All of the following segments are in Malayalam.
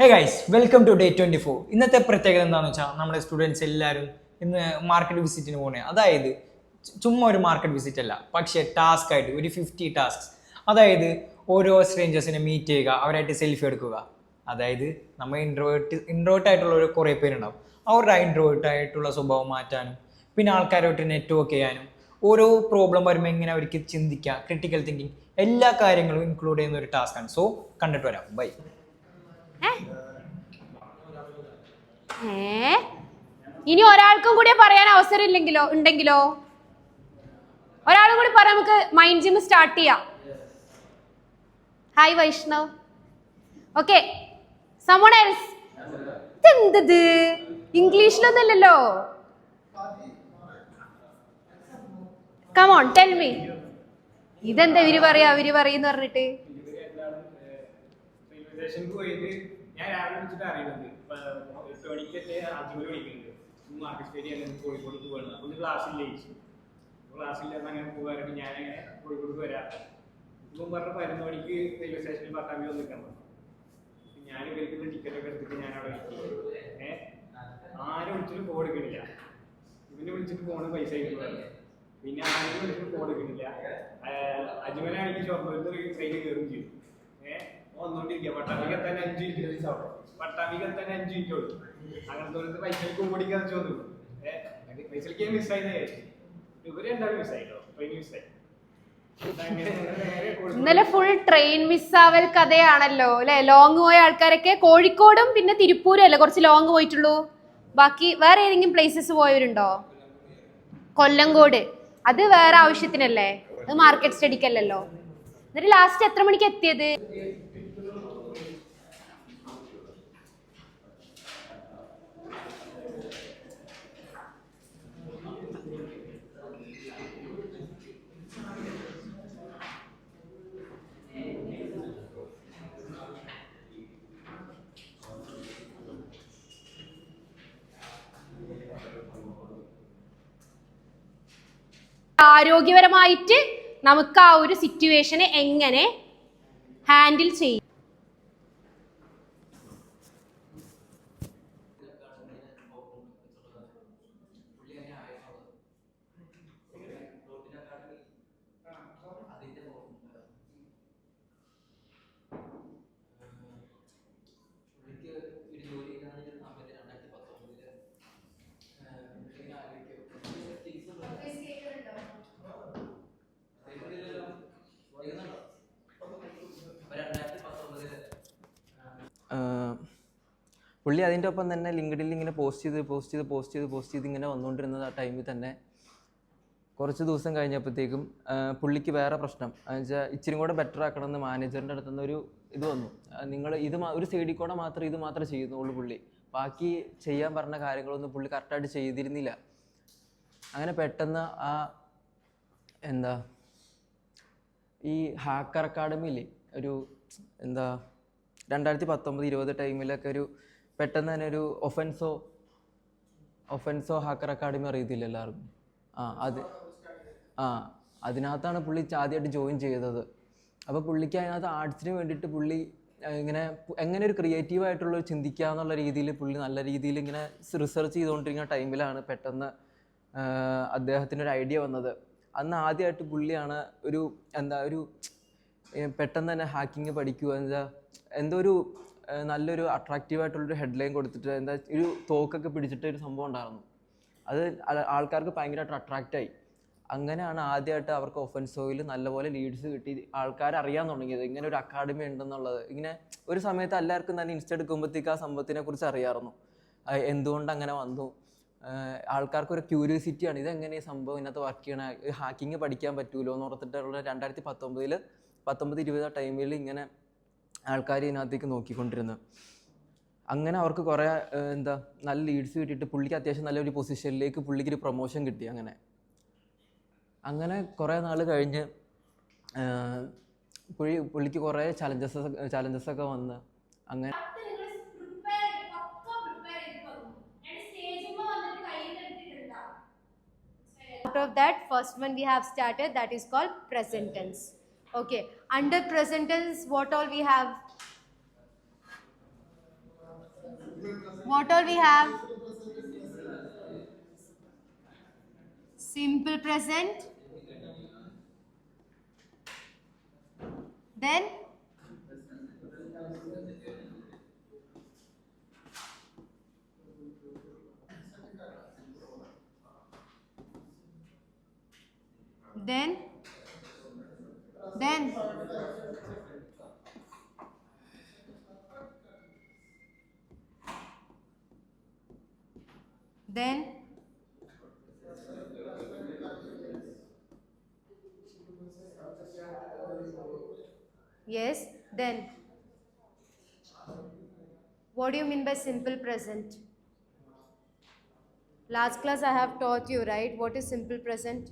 Hey guys, welcome to day 24. ഇന്നത്തെ പ്രത്യേകത എന്താണെന്ന് വെച്ചാൽ നമ്മുടെ സ്റ്റുഡൻസ് എല്ലാവരും ഇന്ന് മാർക്കറ്റ് വിസിറ്റിന് പോകണേ. അതായത് ചുമ്മാ ഒരു മാർക്കറ്റ് വിസിറ്റ് അല്ല, പക്ഷേ ടാസ്ക് ആയിട്ട് ഒരു 50 ടാസ്ക്. അതായത് ഓരോ സ്ട്രേഞ്ചേഴ്സിനെ മീറ്റ് ചെയ്യുക, അവരായിട്ട് സെൽഫി എടുക്കുക. അതായത് നമ്മൾ ഇൻട്രോവേർട്ട് ആയിട്ടുള്ള ഒരു കുറേ പേരുണ്ടാവും. അവരുടെ ഇൻട്രോവേർട്ട് ആയിട്ടുള്ള സ്വഭാവം മാറ്റാനും പിന്നെ ആൾക്കാരുമായിട്ട് നെറ്റ്വർക്ക് ചെയ്യാനും ഓരോ പ്രോബ്ലം വരുമ്പോൾ എങ്ങനെ അവർക്ക് ചിന്തിക്കുക, ക്രിട്ടിക്കൽ തിങ്കിങ്, എല്ലാ കാര്യങ്ങളും ഇൻക്ലൂഡ് ചെയ്യുന്ന ഒരു ടാസ്ക്കാണ്. സോ കണ്ടിട്ട് വരാം. ബൈ. ഇനി ഒരാൾക്കും കൂടി പറയാൻ അവസരം ഉണ്ടെങ്കിലോ ഒരാളും കൂടി പറയാം. നമുക്ക് മൈൻഡ് ജിം സ്റ്റാർട്ട് ചെയ്യാം. Hi Vaishnav. Okay, someone else. ഇതെന്തത് ഇംഗ്ലീഷിലൊന്നല്ലല്ലോ. Come on tell me. ഇതെന്താ ഇവര് പറയെന്ന് പറഞ്ഞിട്ട് ഞാൻ രാവിലെ വിളിച്ചിട്ട് അറിയുന്നത് ടോണിക്കല്ലേ അജുവിൽ വിളിക്കുന്നുണ്ട്. മാർക്കറ്റ് സ്റ്റേഡിയം കോഴിക്കോട് പോകണം. അപ്പോൾ ക്ലാസ്സിൽ ലയിച്ചു. ക്ലാസ്സിൽ അങ്ങനെ പോകാറുണ്ട്. ഞാനങ്ങനെ കോഴിക്കോട് വരാം. ഇപ്പം പറഞ്ഞ 11 മണിക്ക് റെയിൽവേ സ്റ്റേഷനിൽ പട്ടാമ്പി വന്ന് നിൽക്കാൻ പറഞ്ഞു. ഞാൻ ഇവർക്കുള്ള ടിക്കറ്റൊക്കെ എടുത്തിട്ട് ഞാൻ അവിടെ ആരും വിളിച്ചിട്ട് ഫോൺ എടുക്കണില്ല. ഇവനെ വിളിച്ചിട്ട് ഫോണ് പൈസ കിട്ടുന്നു. പിന്നെ ആരും വിളിച്ചിട്ട് ഫോൺ എടുക്കണില്ല. അജുവനാണെങ്കിൽ ഷൊർണൂരിൽ ട്രെയിനിൽ കയറുകയും ചെയ്തു. വന്നോണ്ടിരിക്കുക. പട്ടാമ്പിക്ക് എത്താൻ 5 മിനിറ്റ് കൊടുത്തു. അങ്ങനത്തെ പൈസക്ക് ഓടിക്കാൻ ചോദിച്ചു. പൈസക്ക് മിസ്സായി. ഇവര് രണ്ടാളും മിസ്സായിട്ടോ. ട്രെയിൻ മിസ്സായി. ഇന്നലെ ഫുൾ ട്രെയിൻ മിസ്സാവൽ കഥയാണല്ലോ അല്ലെ. ലോങ് പോയ ആൾക്കാരൊക്കെ കോഴിക്കോടും പിന്നെ തിരുപ്പൂരും അല്ലേ കുറച്ച് ലോങ് പോയിട്ടുള്ളൂ. ബാക്കി വേറെ ഏതെങ്കിലും പ്ലേസസ് പോയവരുണ്ടോ? കൊല്ലങ്കോട് അത് വേറെ ആവശ്യത്തിനല്ലേ, അത് മാർക്കറ്റ് സ്റ്റഡിക്കല്ലല്ലോ. എന്നിട്ട് ലാസ്റ്റ് എത്ര മണിക്ക് എത്തിയത്? ആരോഗ്യപരമായിട്ട് നമുക്ക് ആ ഒരു സിറ്റുവേഷനെ എങ്ങനെ ഹാൻഡിൽ ചെയ്യും? പുള്ളി അതിൻ്റെ ഒപ്പം തന്നെ ലിങ്ക്ഡിനിൽ ഇങ്ങനെ പോസ്റ്റ് ചെയ്ത് ഇങ്ങനെ വന്നുകൊണ്ടിരുന്നത്. ആ ടൈമിൽ തന്നെ കുറച്ച് ദിവസം കഴിഞ്ഞപ്പോഴത്തേക്കും പുള്ളിക്ക് വേറെ പ്രശ്നം എന്നുവെച്ചാൽ ഇച്ചിരി കൂടെ ബെറ്റർ ആക്കണമെന്ന് മാനേജറിൻ്റെ അടുത്തുനിന്ന് ഒരു ഇത് വന്നു. നിങ്ങൾ ഒരു സൈഡിൽ കൂടെ മാത്രം ഇത് മാത്രമേ ചെയ്യുന്നുള്ളൂ. പുള്ളി ബാക്കി ചെയ്യാൻ പറഞ്ഞ കാര്യങ്ങളൊന്നും പുള്ളി കറക്റ്റായിട്ട് ചെയ്തിരുന്നില്ല. അങ്ങനെ പെട്ടെന്ന് ഈ ഹാക്കർ അക്കാഡമിയിൽ ഒരു 2019-20 ടൈമിലൊക്കെ ഒരു പെട്ടെന്ന് തന്നെ ഒരു ഒഫൻസോ ഹാക്കർ അക്കാഡമി അറിയത്തില്ല എല്ലാവർക്കും. അതിനകത്താണ് പുള്ളി ആദ്യമായിട്ട് ജോയിൻ ചെയ്തത്. അപ്പോൾ പുള്ളിക്ക് അതിനകത്ത് ആർട്സിന് വേണ്ടിയിട്ട് പുള്ളി എങ്ങനെ ഒരു ക്രിയേറ്റീവായിട്ടുള്ള ചിന്തിക്കുക എന്നുള്ള രീതിയിൽ പുള്ളി നല്ല രീതിയിൽ ഇങ്ങനെ റിസർച്ച് ചെയ്തുകൊണ്ടിരിക്കുന്ന ടൈമിലാണ് പെട്ടെന്ന് അദ്ദേഹത്തിനൊരു ഐഡിയ വന്നത്. അന്ന് ആദ്യമായിട്ട് പുള്ളിയാണ് ഒരു പെട്ടെന്ന് തന്നെ ഹാക്കിങ് പഠിക്കുക. എന്തോ ഒരു നല്ലൊരു അട്രാക്റ്റീവായിട്ടുള്ളൊരു ഹെഡ്ലൈൻ കൊടുത്തിട്ട് ഒരു തോക്കൊക്കെ പിടിച്ചിട്ട് ഒരു സംഭവം ഉണ്ടായിരുന്നു. അത് ആൾക്കാർക്ക് ഭയങ്കരമായിട്ട് അട്രാക്റ്റായി. അങ്ങനെയാണ് ആദ്യമായിട്ട് അവർക്ക് ഒഫൻസോയിൽ നല്ലപോലെ ലീഡ്സ് കിട്ടി. ആൾക്കാർ അറിയാൻ തുടങ്ങിയത് ഇങ്ങനെ ഒരു അക്കാഡമി ഉണ്ടെന്നുള്ളത്. ഇങ്ങനെ ഒരു സമയത്ത് എല്ലാവർക്കും തന്നെ ഇൻസ്റ്റ എടുക്കുമ്പോഴത്തേക്ക് ആ സംഭവത്തിനെ കുറിച്ച് അറിയാമായിരുന്നു. എന്തുകൊണ്ട് അങ്ങനെ വന്നു, ആൾക്കാർക്കൊരു ക്യൂരിയോസിറ്റിയാണ് ഇതെങ്ങനെ ഈ സംഭവം ഇതിനകത്ത് വർക്ക് ചെയ്യണ, ഹാക്കിങ് പഠിക്കാൻ പറ്റുമല്ലോ എന്ന് ഓർത്തിട്ടുള്ള 2019-20 ടൈമിൽ ഇങ്ങനെ ആൾക്കാർ ഇതിനകത്തേക്ക് നോക്കിക്കൊണ്ടിരുന്നു. അങ്ങനെ അവർക്ക് കുറേ നല്ല ലീഡ്സ് കിട്ടിയിട്ട് പുള്ളിക്ക് അത്യാവശ്യം നല്ലൊരു പൊസിഷനിലേക്ക് പുള്ളിക്കൊരു പ്രൊമോഷൻ കിട്ടി. അങ്ങനെ കുറേ നാൾ കഴിഞ്ഞ് പുള്ളിക്ക് കുറേ ചലഞ്ചസൊക്കെ വന്ന് അങ്ങനെ out of that, first one we have started, that is called present tense. Okay, under present tense what all we have? What all we have? Simple present. Then then then then yes, then what do you mean by simple present? Last class I have taught you, right? What is simple present?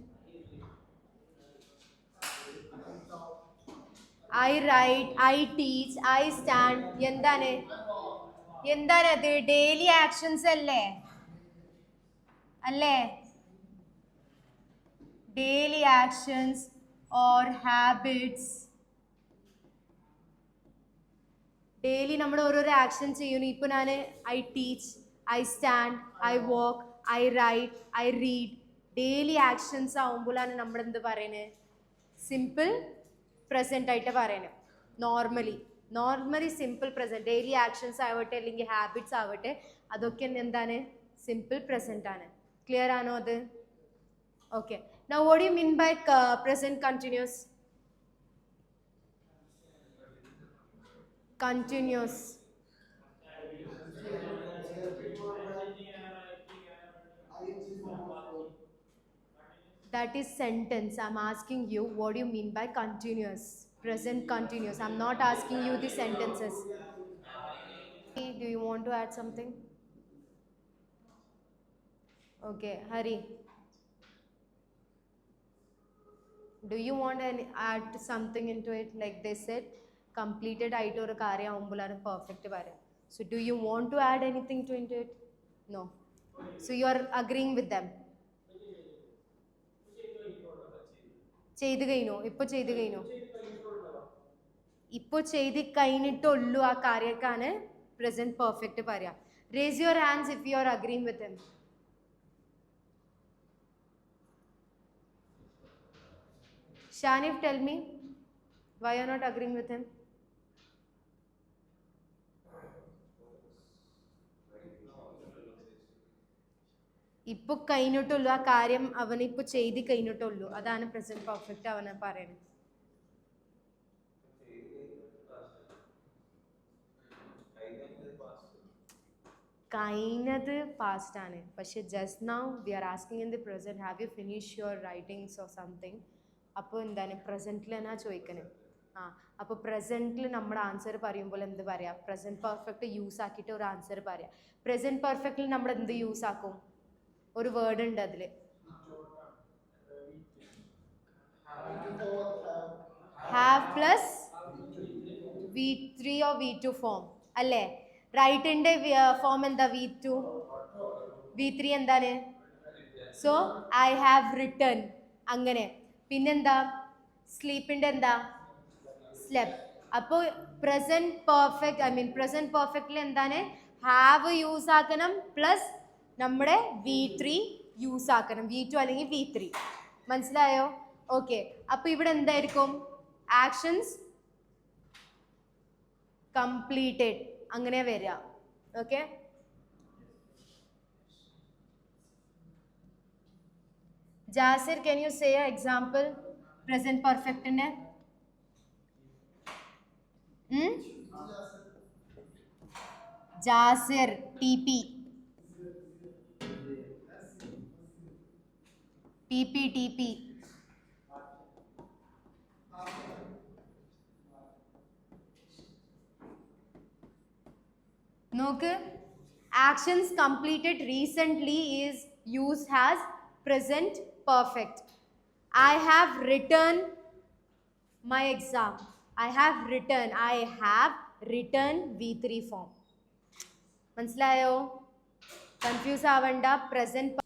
I write, I teach, I stand. എന്താണ് അത് ഡെയിലി ആക്ഷൻസ് അല്ലേ അല്ലേ daily actions or habits daily നമ്മൾ ഓരോരോ ആക്ഷൻ ചെയ്യുന്നു. ഇപ്പൊ ഞാൻ I teach, I stand, I walk, I write, I read. Daily actions ആവുമ്പോഴാണ് നമ്മൾ എന്ത് പറയുന്നത്? സിമ്പിൾ പ്രസന്റ് ആയിട്ട് പറയുന്നത്. Normally simple present. Daily actions ആവട്ടെ അല്ലെങ്കിൽ ഹാബിറ്റ്സ് ആവട്ടെ, അതൊക്കെ എന്താണ്? സിമ്പിൾ പ്രസന്റ് ആണ്. ക്ലിയർ ആണോ അത്? Okay. Now what do you mean by present continuous? Continuous. That is sentence. I'm asking you, what do you mean by continuous? Present continuous. I'm not asking you the sentences. Do you want to add something? Okay, Hari. Do you want to add something into it? Like they said, completed ആയിട്ട് ഒരു കാര്യം ആവുമ്പോഴാണ് പെർഫെക്റ്റ് വരിക. So do you want to add anything to into it? No. So you are agreeing with them. ചെയ്ത് കഴിഞ്ഞോ? ഇപ്പോൾ ചെയ്ത് കഴിഞ്ഞിട്ടുള്ളൂ ആ കാര്യക്കാണ് പ്രസന്റ് പെർഫെക്റ്റ് പറയാ. Raise your hands if you are agreeing with him. Shanif, tell me why you are not agreeing with him. ഇപ്പോൾ കഴിഞ്ഞിട്ടുള്ളൂ ആ കാര്യം, അവനിപ്പോൾ ചെയ്ത് കഴിഞ്ഞിട്ടുള്ളൂ. അതാണ് പ്രസന്റ് പെർഫെക്റ്റ് അവനെ പറയുന്നത്. കഴിഞ്ഞത് പാസ്റ്റ് ആണ്, പക്ഷെ just now we are asking in the present, have you finish your writings or something. അപ്പോൾ എന്താണ് പ്രസന്റിൽ എന്നാ ചോദിക്കണേ? അപ്പോൾ പ്രസന്റിൽ നമ്മുടെ ആൻസർ പറയുമ്പോൾ എന്ത് പറയാം? പ്രസന്റ് പെർഫെക്റ്റ് യൂസ് ആക്കിയിട്ട് ഒരു ആൻസർ പറയാം. പ്രസന്റ് പെർഫെക്റ്റിൽ നമ്മൾ എന്ത് യൂസ് ആക്കും? ഒരു വേർഡ് ഉണ്ട് അതിൽ, have plus V3 or V2 form അല്ലേ? റൈറ്റിന്റെ ഫോം എന്താ? V2. V3 എന്താണ്? So I have written. അങ്ങനെ പിന്നെന്താ? സ്ലീപ്പിന്റെ എന്താ? സ്ലെപ്പ്. അപ്പോൾ പ്രസന്റ് പെർഫെക്റ്റിൽ എന്താണ്? ഹാവ് യൂസ് ആക്കണം പ്ലസ് നമ്മുടെ V3 യൂസ് ആക്കണം. V2 അല്ലെങ്കിൽ V3. മനസ്സിലായോ? ഓക്കെ. അപ്പൊ ഇവിടെ എന്തായിരിക്കും? ആക്ഷൻസ് കംപ്ലീറ്റഡ് അങ്ങനെ വരിക. Okay. Jasir, can you say an example present perfect ന്റെ? ജാസിർ, TP. നോക്ക്, actions completed recently is used as present perfect. I have written my exam. I have written V3 form. മനസ്സിലായോ? കൺഫ്യൂസ് ആവണ്ട. Present.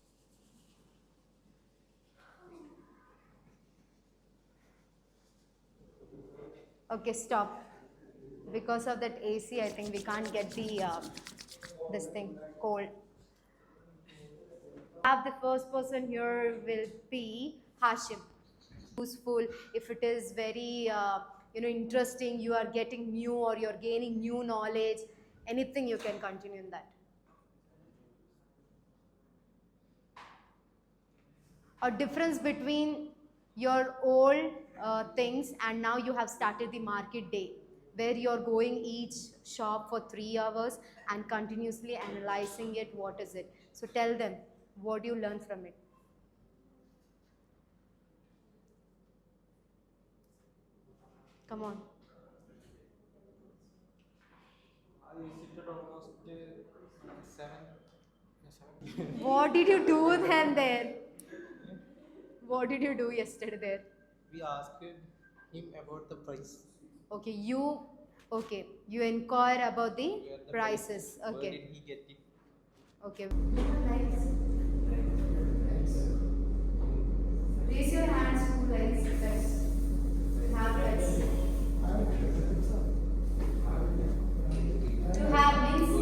Okay, stop. Because of that AC, I think we can't get the this thing, cold. The first person here will be Hashim. Useful if it is very interesting, you are getting new or you're gaining new knowledge, anything you can continue in that. A difference between your old things and now you have started the market day, where you're going each shop for 3 hours and continuously analyzing it, what is it. So tell them, what do you learn from it? Come on. I visited almost 7. What did you do then there? What did you do yesterday there? We asked him about the price. Okay, you inquire about the Where the prices. Where Okay. did he get it? Okay. Raise your hands who likes pets. Have pets. To have means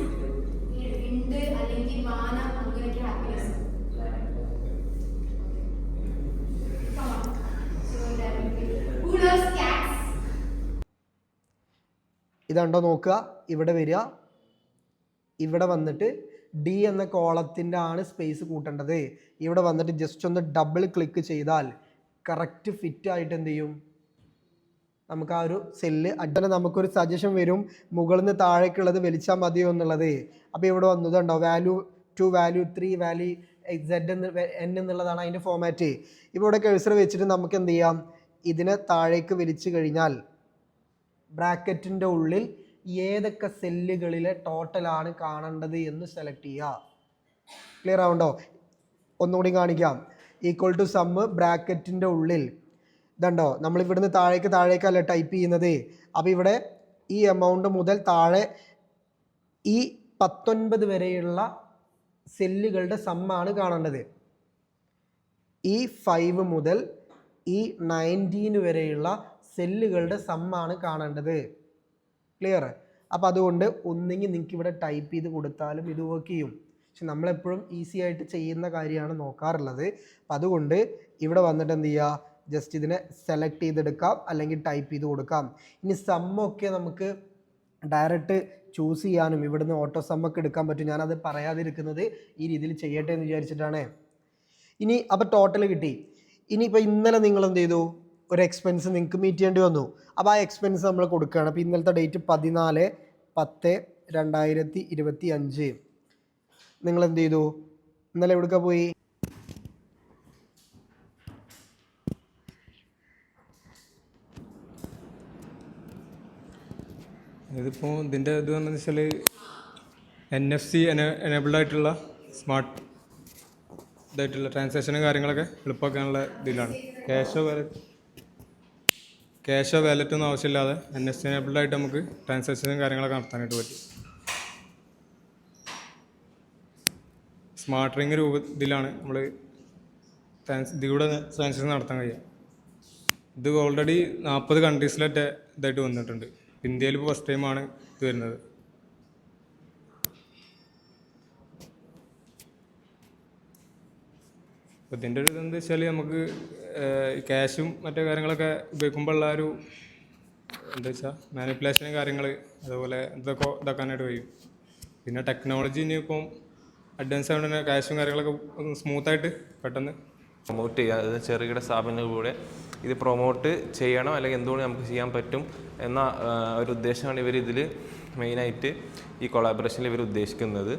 into അല്ലെങ്കിൽ മാനം അങ്ങനെയൊക്കെ happiness. Come on. So who loves cats? ഇതുണ്ടോ നോക്കുക, ഇവിടെ വരിക, ഇവിടെ വന്നിട്ട് ഡി എന്ന കോളത്തിൻ്റെ ആണ് സ്പേസ് കൂട്ടേണ്ടത്. ഇവിടെ വന്നിട്ട് ജസ്റ്റ് ഒന്ന് ഡബിൾ ക്ലിക്ക് ചെയ്താൽ കറക്റ്റ് ഫിറ്റ് ആയിട്ട് എന്ത് ചെയ്യും, നമുക്ക് ആ ഒരു സെല്ല് അഡ്ഡനെ നമുക്കൊരു സജഷൻ വരും, മുകളിൽ നിന്ന് താഴേക്കുള്ളത് വലിച്ചാൽ മതിയോ എന്നുള്ളത്. അപ്പോൾ ഇവിടെ വന്നതുണ്ടോ value 2, value 3, value Z N എന്നുള്ളതാണ് അതിൻ്റെ ഫോമാറ്റ്. ഇപ്പോൾ ഇവിടെ കഴ്സർ വെച്ചിട്ട് നമുക്ക് എന്ത് ചെയ്യാം, ഇതിനെ താഴേക്ക് വലിച്ചു കഴിഞ്ഞാൽ ബ്രാക്കറ്റിൻ്റെ ഉള്ളിൽ ഏതൊക്കെ സെല്ലുകളിലെ ടോട്ടലാണ് കാണേണ്ടത് എന്ന് സെലക്ട് ചെയ്യുക. ക്ലിയർ ആവുണ്ടോ? ഒന്നുകൂടി കാണിക്കാം. ഈക്വൽ ടു സമ്മ് ബ്രാക്കറ്റിൻ്റെ ഉള്ളിൽ ഇതുണ്ടോ, നമ്മൾ ഇവിടുന്ന് താഴേക്കല്ല ടൈപ്പ് ചെയ്യുന്നത്. അപ്പോൾ ഇവിടെ ഈ എമൗണ്ട് മുതൽ താഴെ ഈ 19 വരെയുള്ള സെല്ലുകളുടെ സമ്മാണ് കാണേണ്ടത്. ഈ 5 മുതൽ ഈ 19 വരെയുള്ള സെല്ലുകളുടെ സമ്മാണ് കാണേണ്ടത്. ക്ലിയർ? അപ്പോൾ അതുകൊണ്ട് ഒന്നെങ്കിൽ നിങ്ങൾക്ക് ഇവിടെ ടൈപ്പ് ചെയ്ത് കൊടുത്താലും ഇത് വർക്ക് ചെയ്യും. പക്ഷെ നമ്മളെപ്പോഴും ഈസി ആയിട്ട് ചെയ്യുന്ന കാര്യമാണ് നോക്കാറുള്ളത്. അപ്പം അതുകൊണ്ട് ഇവിടെ വന്നിട്ട് എന്ത് ചെയ്യുക, ജസ്റ്റ് ഇതിനെ സെലക്ട് ചെയ്തെടുക്കാം, അല്ലെങ്കിൽ ടൈപ്പ് ചെയ്ത് കൊടുക്കാം. ഇനി സമ്മൊക്കെ നമുക്ക് ഡയറക്റ്റ് ചൂസ് ചെയ്യാനും ഇവിടുന്ന് ഓട്ടോ സമ്മൊക്കെ എടുക്കാൻ പറ്റും. ഞാനത് പറയാതിരിക്കുന്നത് ഈ രീതിയിൽ ചെയ്യട്ടെ എന്ന് വിചാരിച്ചിട്ടാണ്. ഇനി അപ്പോൾ ടോട്ടൽ കിട്ടി. ഇനിയിപ്പോൾ ഇന്നലെ നിങ്ങൾ എന്ത് ചെയ്തു, ഒരു എക്സ്പെൻസ് നിങ്ങൾക്ക് മീറ്റ് ചെയ്യേണ്ടി വന്നു. അപ്പോൾ ആ എക്സ്പെൻസ് നമ്മൾ കൊടുക്കുകയാണ്. അപ്പോൾ ഇന്നലത്തെ ഡേറ്റ് 14/10/2025. നിങ്ങൾ എന്ത് ചെയ്തു, ഇന്നലെ എവിടേക്കാ പോയി, ഇതിപ്പോൾ ഇതിൻ്റെ ഇത് എന്ന് വെച്ചാൽ NFC എനേബിൾഡ് ആയിട്ടുള്ള സ്മാർട്ട് ഇതായിട്ടുള്ള ട്രാൻസാക്ഷനും കാര്യങ്ങളൊക്കെ എളുപ്പമാക്കാനുള്ള ഇതിലാണ്. ക്യാഷോ വാലറ്റൊന്നും ആവശ്യമില്ലാതെ NFC എനേബിൾഡ് ആയിട്ട് നമുക്ക് ട്രാൻസാക്ഷനും കാര്യങ്ങളൊക്കെ നടത്താനായിട്ട് പറ്റും. സ്മാർട്ട് റിംഗ് ഇതിലാണ് നമ്മൾ ഇതിലൂടെ ട്രാൻസാക്ഷൻ നടത്താൻ കഴിയുക. ഇത് ഓൾറെഡി 40 കൺട്രീസിലൊക്കെ ഇതായിട്ട് വന്നിട്ടുണ്ട്. ഇന്ത്യയിൽ ഇപ്പോൾ ഫസ്റ്റ് ടൈമാണ് ഇത് വരുന്നത്. അപ്പോൾ ഇതിൻ്റെ ഒരു ഇതെന്താ വെച്ചാൽ നമുക്ക് ക്യാഷും മറ്റു കാര്യങ്ങളൊക്കെ ഉപയോഗിക്കുമ്പോഴുള്ള ഒരു എന്താ വെച്ചാൽ മാനിപ്പുലേഷനും കാര്യങ്ങൾ അതുപോലെ ഇതൊക്കെ ഇതാക്കാനായിട്ട് കഴിയും. പിന്നെ ടെക്നോളജി ഇനിയിപ്പം അഡ്വാൻസ് ആയതുകൊണ്ട് തന്നെ ക്യാഷും കാര്യങ്ങളൊക്കെ സ്മൂത്തായിട്ട് പെട്ടെന്ന് പ്രൊമോട്ട് ചെയ്യുക. അതായത് ചെറുകിട സ്ഥാപനങ്ങളിലൂടെ ഇത് പ്രൊമോട്ട് ചെയ്യണം, അല്ലെങ്കിൽ എന്തുകൊണ്ട് നമുക്ക് ചെയ്യാൻ പറ്റും എന്ന ഒരു ഉദ്ദേശമാണ് ഇവർ ഇതിൽ മെയിനായിട്ട് ഈ കൊളാബറേഷനിൽ ഇവർ ഉദ്ദേശിക്കുന്നത്.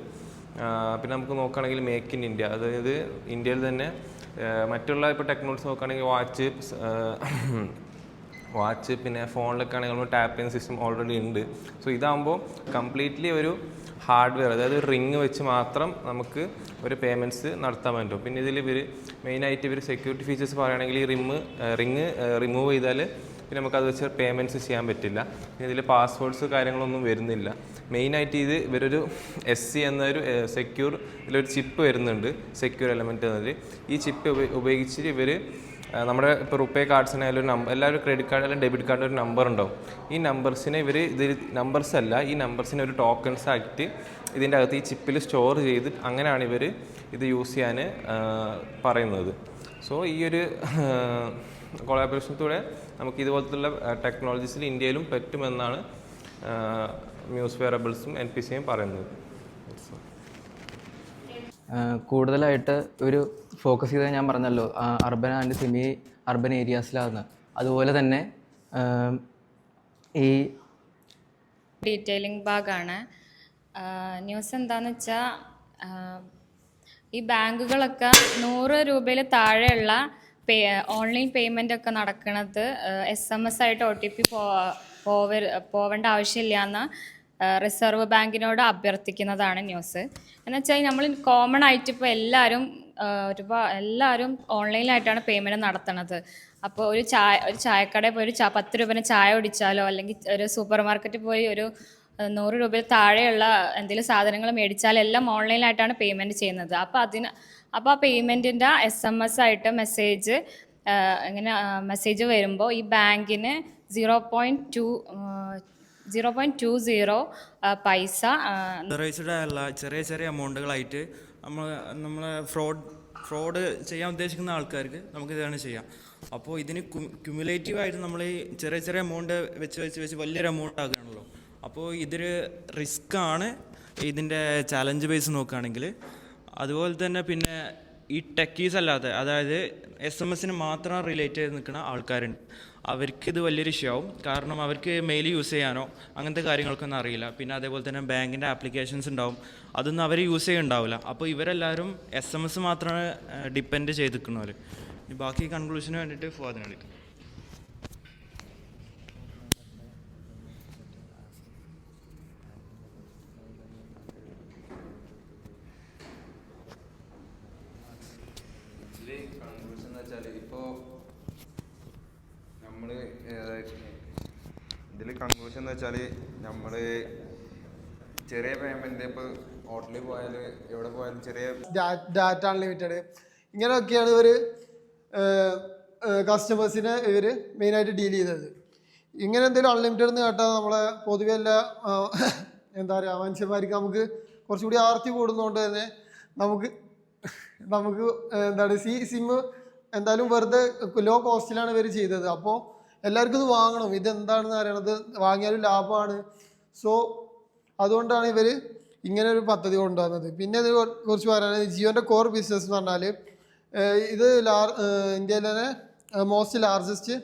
പിന്നെ നമുക്ക് നോക്കുകയാണെങ്കിൽ മേക്ക് ഇൻ ഇന്ത്യ, അതായത് ഇന്ത്യയിൽ തന്നെ മറ്റുള്ള ഇപ്പോൾ ടെക്നോളജീസ് നോക്കുകയാണെങ്കിൽ വാച്ച് പിന്നെ ഫോണിലൊക്കെ ആണെങ്കിൽ നമ്മൾ ടാപ്പിംഗ് സിസ്റ്റം ഓൾറെഡി ഉണ്ട്. സോ ഇതാകുമ്പോൾ കംപ്ലീറ്റ്ലി ഒരു ഹാർഡ്വെയർ, അതായത് റിങ് വെച്ച് മാത്രം നമുക്ക് ഒരു പേയ്മെൻറ്റ്സ് നടത്താൻ പറ്റും. പിന്നെ ഇതിൽ ഇവർ മെയിനായിട്ട് ഇവർ സെക്യൂരിറ്റി ഫീച്ചേഴ്സ് പറയുകയാണെങ്കിൽ ഈ റിങ് റിമൂവ് ചെയ്താൽ പിന്നെ നമുക്കത് വെച്ച് പേയ്മെൻറ്റ്സ് ചെയ്യാൻ പറ്റില്ല. പിന്നെ ഇതിൽ പാസ്വേഡ്സ് കാര്യങ്ങളൊന്നും വരുന്നില്ല. മെയിനായിട്ട് ഇത് ഇവരൊരു SC എന്നൊരു സെക്യൂർ ഇതിലൊരു ചിപ്പ് വരുന്നുണ്ട്, സെക്യൂർ എലമെൻറ്റ് എന്നതിൽ. ഈ ചിപ്പ് ഉപയോഗിച്ചിട്ട് ഇവർ നമ്മുടെ ഇപ്പോൾ റുപ്പേ കാർഡ്സിനായാലും ഒരു നമ്പർ, എല്ലാവരും ക്രെഡിറ്റ് കാർഡ് അല്ലെങ്കിൽ ഡെബിറ്റ് കാർഡിന് ഒരു നമ്പർ ഉണ്ടാവും. ഈ നമ്പേഴ്സിനെ ഇവർ നമ്പേഴ്സ് അല്ല, ഈ നമ്പേഴ്സിനെ ഒരു ടോക്കൺസ് ആക്കിയിട്ട് ഇതിൻ്റെ അകത്ത് ഈ ചിപ്പിൽ സ്റ്റോർ ചെയ്ത് അങ്ങനെയാണ് ഇവർ ഇത് യൂസ് ചെയ്യാൻ പറയുന്നത്. സോ ഈ ഒരു കൊളാബറേഷനത്തൂടെ നമുക്ക് ഇതുപോലത്തുള്ള ടെക്നോളജീസിൽ ഇന്ത്യയിലും പറ്റുമെന്നാണ് മ്യൂസ് വെയറബിൾസും NPCയും പറയുന്നത്. കൂടുതലായിട്ട് ഒരു ഫോക്കസ് ചെയ്തത് ഞാൻ പറഞ്ഞല്ലോ അർബൻ ആൻഡ് സെമി അർബൻ ഏരിയാസിലാണ്. അതുപോലെ തന്നെ ഈ ഡീറ്റെയിലിംഗ് ഭാഗമാണ്. ന്യൂസ് എന്താണെന്ന് വെച്ചാൽ ഈ ബാങ്കുകളൊക്കെ 100 രൂപയിൽ താഴെയുള്ള ഓൺലൈൻ പേയ്മെൻ്റ് ഒക്കെ നടക്കുന്നത് SMS ആയിട്ട് OTP പോവേണ്ട ആവശ്യമില്ല എന്ന് റിസർവ് ബാങ്കിനോട് അഭ്യർത്ഥിക്കുന്നതാണ് ന്യൂസ്. എന്നുവെച്ചാൽ നമ്മൾ കോമൺ ആയിട്ട് ഇപ്പോൾ എല്ലാവരും ഓൺലൈനിലായിട്ടാണ് പേയ്മെൻറ്റ് നടത്തുന്നത്. അപ്പോൾ ഒരു ചായക്കടയിൽ പോയി ഒരു 10 രൂപേനെ ചായ കുടിച്ചാലോ അല്ലെങ്കിൽ ഒരു സൂപ്പർ മാർക്കറ്റിൽ പോയി ഒരു 100 രൂപയിൽ താഴെയുള്ള എന്തെങ്കിലും സാധനങ്ങൾ മേടിച്ചാലോ എല്ലാം ഓൺലൈനിലായിട്ടാണ് പേയ്മെൻറ്റ് ചെയ്യുന്നത്. അപ്പോൾ ആ പേയ്മെൻറ്റിൻ്റെ SMS ആയിട്ട് മെസ്സേജ് വരുമ്പോൾ ഈ ബാങ്കിന് 0.20 പൈസ അല്ല ചെറിയ ചെറിയ എമൗണ്ടുകളായിട്ട് നമ്മളെ ഫ്രോഡ് ചെയ്യാൻ ഉദ്ദേശിക്കുന്ന ആൾക്കാർക്ക് നമുക്ക് ഇതാണ് ചെയ്യാം. അപ്പോൾ ഇതിന് ക്യുമുലേറ്റീവായിട്ട് നമ്മൾ ഈ ചെറിയ ചെറിയ എമൗണ്ട് വെച്ച് വലിയൊരു എമൗണ്ട് ആകുകയാണല്ലോ. അപ്പോൾ ഇതൊരു റിസ്ക്കാണ് ഇതിൻ്റെ ചാലഞ്ച് ബേസ് നോക്കുകയാണെങ്കിൽ. അതുപോലെ തന്നെ പിന്നെ ഈ ടെക്കീസ് അല്ലാതെ, അതായത് SMS മാത്രം റിലേറ്റ് ചെയ്ത് നിൽക്കുന്ന ആൾക്കാരുണ്ട്. അവർക്കിത് വലിയൊരു ഇഷ്യൂ ആവും. കാരണം അവർക്ക് മെയിൽ യൂസ് ചെയ്യാനോ അങ്ങനത്തെ കാര്യങ്ങൾക്കൊന്നും അറിയില്ല. പിന്നെ അതേപോലെ തന്നെ ബാങ്കിൻ്റെ ആപ്ലിക്കേഷൻസ് ഉണ്ടാവും, അതൊന്നും അവർ യൂസ് ചെയ്യുന്നുണ്ടാവില്ല. അപ്പോൾ ഇവരെല്ലാവരും SMS മാത്രമാണ് ഡിപ്പെൻഡ് ചെയ്ത് നിൽക്കുന്നവർ. ബാക്കി കൺക്ലൂഷന് വേണ്ടിയിട്ട് ഫുആദിനെ വിളിക്കും. കൺക്ലൂഷൻ എന്ന് വെച്ചാൽ ഇപ്പോൾ നമ്മൾ ചെറിയ പേയ്മെൻറ്റ് ഇപ്പോൾ ഹോട്ടലിൽ പോയാലും എവിടെ പോയാലും ചെറിയ ഡാറ്റ അൺലിമിറ്റഡ് ഇങ്ങനെയൊക്കെയാണ് ഇവർ കസ്റ്റമേഴ്സിനെ ഇവർ മെയിനായിട്ട് ഡീൽ ചെയ്തത്. ഇങ്ങനെ എന്തെങ്കിലും അൺലിമിറ്റഡ് എന്ന് കേട്ടാൽ നമ്മളെ പൊതുവെ എല്ലാ എന്താ പറയുക മനുഷ്യന്മാർക്ക് നമുക്ക് കുറച്ചുകൂടി ആർത്തി കൂടുന്നതുകൊണ്ട് തന്നെ നമുക്ക് എന്താണ് സിമ്മ് എന്തായാലും വെറുതെ ലോ കോസ്റ്റിലാണ് ഇവർ ചെയ്തത്. അപ്പോൾ എല്ലാവർക്കും ഇത് വാങ്ങണം, ഇതെന്താണെന്ന് അറിയണത്, വാങ്ങിയാലും ലാഭമാണ്. സോ അതുകൊണ്ടാണ് ഇവർ ഇങ്ങനെ ഒരു പദ്ധതി കൊണ്ടുവന്നത്. പിന്നെ ഇത് കുറിച്ച് പറയാനാണ് ജിയോൻ്റെ കോർ ബിസിനസ് എന്ന് പറഞ്ഞാൽ ഇത് ഇന്ത്യയിലെ തന്നെ മോസ്റ്റ് ലാർജസ്റ്റ്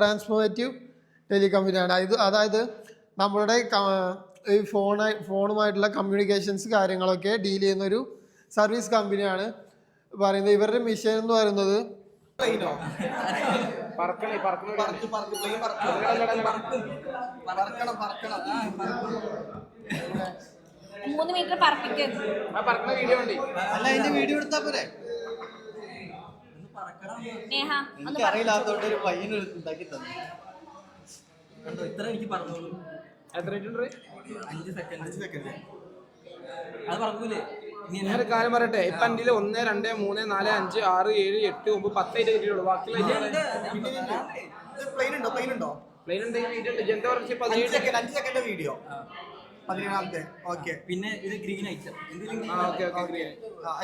ട്രാൻസ്ഫോർമേറ്റീവ് ടെലികമ്പനിയാണ്. അതായത് നമ്മളുടെ ഈ ഫോണുമായിട്ടുള്ള കമ്മ്യൂണിക്കേഷൻസ് കാര്യങ്ങളൊക്കെ ഡീൽ ചെയ്യുന്നൊരു സർവീസ് കമ്പനിയാണ് പറയുന്നത്. ഇവരുടെ മിഷൻ എന്ന് പറയുന്നത് 3 മീറ്റർ പറപ്പിക്കും. അറിയില്ലാത്തോണ്ട് ഒരു പയ്യന് ഉണ്ടാക്കി തന്നു. ഇത്ര എനിക്ക് പറഞ്ഞോളൂ. എത്ര മിനിറ്റ്? 5 സെക്കൻഡ്. അത് പറഞ്ഞൂലേ? ഞാനൊരു കാര്യം പറയട്ടെ, ഇപ്പൊ എൻ്റെ 1 2 3 4 5 6 7 8 9 10 ആയിട്ട് കിട്ടിയുള്ളൂ. ബാക്കിയുള്ള പ്ലെയിൻ ഉണ്ടോ? പ്ലെയിൻ ഉണ്ട്. 5 സെക്കൻഡ് വീഡിയോ 17ാമത്തെ. ഓക്കെ, പിന്നെ ഇത് ഗ്രീൻ ഐറ്റം.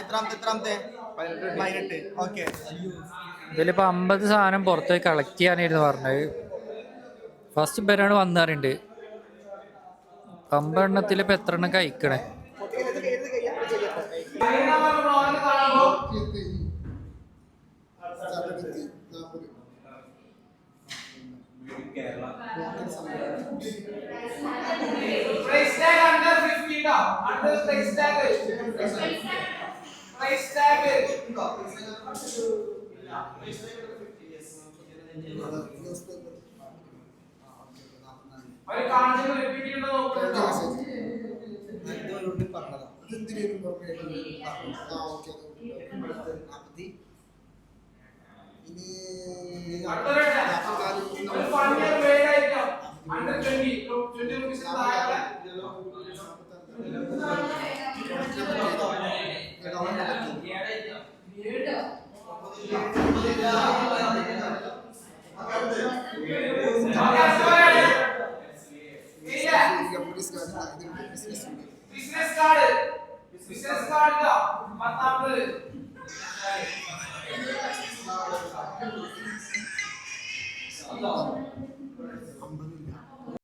എത്രാമത്തെ? 18. ഓക്കെ, ഇതിലിപ്പോൾ 50 സാധനം പുറത്ത് കളക്ട് ചെയ്യാനായിരുന്നു പറഞ്ഞത്. ഫസ്റ്റ് പേരാണ് വന്നാറുണ്ട്. 50 എണ്ണത്തിൽ ഇപ്പം എത്ര എണ്ണം കഴിക്കണേ? 50